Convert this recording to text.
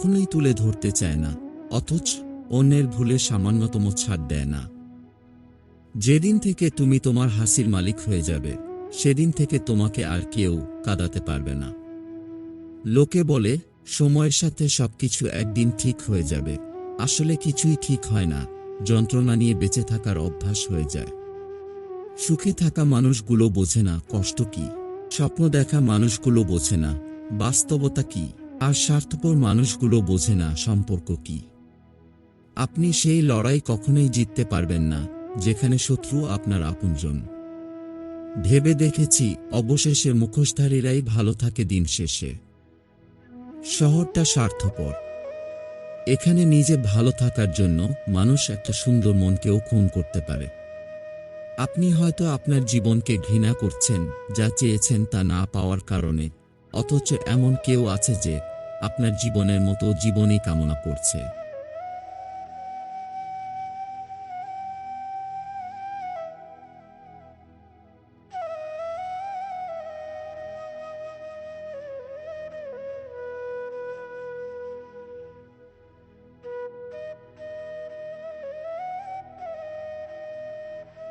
কখনোই তুলে ধরতে চায় না, অথচ অন্যের ভুলে সামান্যতম ছাড় দেয় না। যেদিন থেকে তুমি তোমার হাসির মালিক হয়ে যাবে, সেদিন থেকে তোমাকে আর কেউ কাঁদাতে পারবে না। লোকে বলে সময়ের সাথে সবকিছু একদিন ঠিক হয়ে যাবে। আসলে কিছুই ঠিক হয় না, যন্ত্রণা নিয়ে বেঁচে থাকার অভ্যাস হয়ে যায়। সুখে থাকা মানুষগুলো বোঝে না কষ্ট কি, স্বপ্ন দেখা মানুষগুলো বোঝে না বাস্তবতা কি, আর স্বার্থপর মানুষগুলো বোঝে না সম্পর্ক কি। আপনি সেই লড়াই কখনোই জিততে পারবেন না যেখানে শত্রু আপনার আপনজন। ভেবে দেখেছি, অবশেষে মুখোশধারীরাই ভালো থাকে দিন শেষে। শহরটা স্বার্থপর। এখানে নিজে ভালো থাকার জন্য মানুষ একটা সুন্দর মনকেও খুন করতে পারে। আপনি হয়তো আপনার জীবনকে ঘৃণা করছেন, যা চেয়েছেন তা না পাওয়ার কারণে, অথচ এমন কেউ আছে যে আপনার জীবনের মতো জীবনই কামনা করছে।